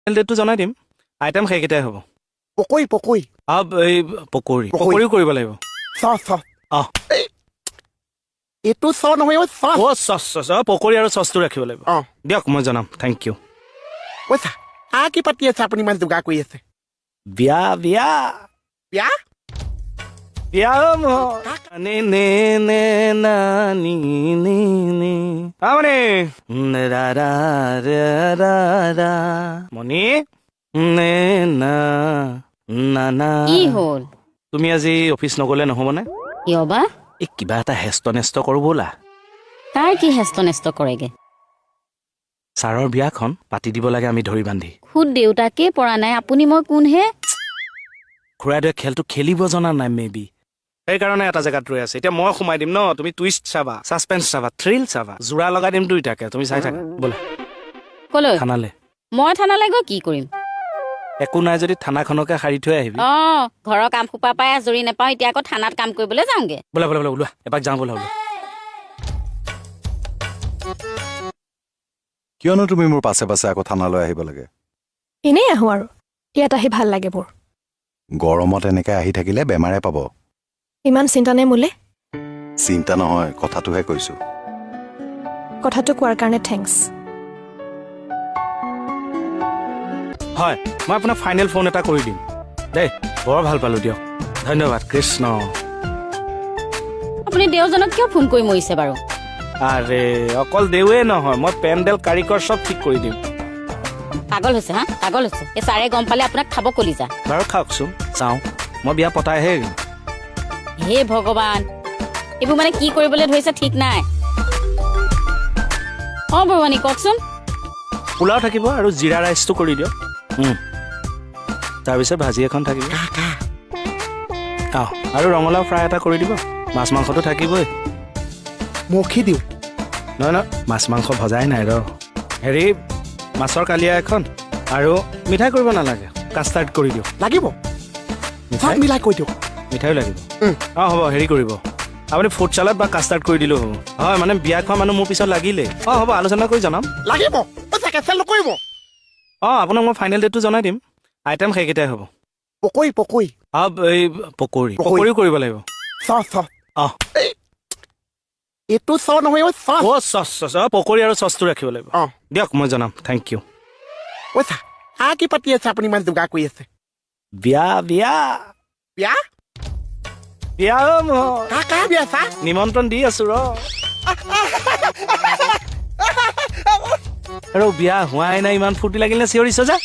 ডেটটো জনাই দিম আইটেম সেইকেইটাই হ'ব পকৰি পকৰি এই পকৰিও কৰিব লাগিব চচ চচ অঁ এইটো চচ নহয় চচ চচ পকৰি আৰু চচটো ৰাখিব লাগিব অঁ দিয়ক মই জনাম থেংক ইউ পইচা কি পাতি আছে আপুনি ইমান যোগাৰ কৰি আছে বিয়া বিয়া বিয়া বিয়া নে নে নে না নি নি নি মানে ৰা ৰা ৰা ৰা ৰা মণি নে না না না কি হ'ল তুমি আজি অফিচ নগলে নহ'বনে কিয় বা এই কিবা এটা হেষ্ট নেষ্ট কৰোঁ ব'লা তাৰ কি হেষ্ট নেষ্ট কৰেগে ছাৰৰ বিয়াখন পাতি দিব লাগে আমি ধৰি বান্ধি খুদ দেউতাকে পৰা নাই আপুনি মই কোনহে খুৰাইদেৱে খেলটো খেলিব জনা নাই মেবি সেইকাৰণে এটা জেগাত ৰৈ আছে এতিয়া মই সোমাই দিম ন তুমি টুইষ্ট চাবা ছাছপেন্স চাবা থ্ৰিল চাবা জোৰা লগাই দিম দুইটাকে তুমি চাই থাকা ব'লা কলৈ থানালে মই থানালৈ গৈ কি কৰিম একো নাই যদি থানাখনকে সাৰি থৈ আহিবি ঘৰৰ কাম সোপা পাই আজৰি নাপাওঁ এতিয়া আকৌ থানাত কাম কৰিবলৈ যাওঁগে বোলা বোলা বোলা ওলোৱা এপাক যাওঁ বোলা ওলোৱা কিয়নো তুমি মোৰ পাছে পাছে আকৌ থানালৈ আহিব লাগে এনেই আহোঁ আৰু ইয়াত আহি ভাল লাগে মোৰ গৰমত এনেকৈ আহি থাকিলে বেমাৰে পাব ইমান চিন্তা নে মোলে চিন্তা নহয় কথাটোহে কৈছো কথাটো কোৱাৰ কাৰণে থেংকছ হয় মই আপোনাক ফাইনেল ফোন এটা কৰি দিম দেই বৰ ভাল পালোঁ দিয়ক ধন্যবাদ কৃষ্ণ আপুনি দেওজনক কিয় ফোন কৰি মৰিছে বাৰু আৰে অকল দেউৱে নহয় মই পেণ্ডেল কাৰিকৰ চব ঠিক কৰি দিম পাগল হৈছে হা পাগল হৈছে এই ছাৰে গম পালে আপোনাক খাব কলিজা বাৰু খাওকচোন চাওঁ মই বিয়া পতাইহে এৰিম হে ভগৱান এইবোৰ মানে কি কৰিবলৈ ধৰিছে ঠিক নাই বৰুৱানী কওকচোন পোলাও থাকিব আৰু জিৰা ৰাইচটো কৰি দিয়ক তাৰপিছত ভাজি এখন থাকিব আৰু ৰঙালাও ফ্ৰাই এটা কৰি দিব মাছ মাংসটো থাকিবই মখি দিওঁ নহয় নহয় মাছ মাংস ভজাই নাই ৰ হেৰি মাছৰ কালিয়া এখন আৰু মিঠাই কৰিব নালাগে কাষ্টাৰ্ড কৰি দিয়ক লাগিব মিঠাই মিলাই কৈ দিওঁ মিঠাইও লাগিব হ'ব হেৰি কৰিব আপুনি ফুড চালাড বা কাষ্টাৰ্ড কৰি দিলেও হ'ব হয় মানে বিয়া খোৱা মানুহ মোৰ পিছত লাগিলে হ'ব আলোচনা কৰি জনাম লাগিব পইচা কেঞ্চেল নকৰিব আপোনাক মই ফাইনেল ডেটটো জনাই দিম আইটেম সেইকেইটাই হ'ব পকৰি পকৰি এই পকৰিও কৰিব লাগিব চচ চচ অঁ এইটো চচ নহয় চচ চচ পকৰি আৰু চচটো ৰাখিব লাগিব অঁ দিয়ক মই জনাম থেংক ইউ পইচা কি পাতি আছে আপুনি ইমান যোগাৰ কৰি আছে বিয়া বিয়া বিয়া বিয়া কাৰ বিয়া চা নিমন্ত্ৰণ দি আছো আৰু বিয়া হোৱাই নাই ইমান ফূৰ্তি লাগিল নে চিঞৰিছ যে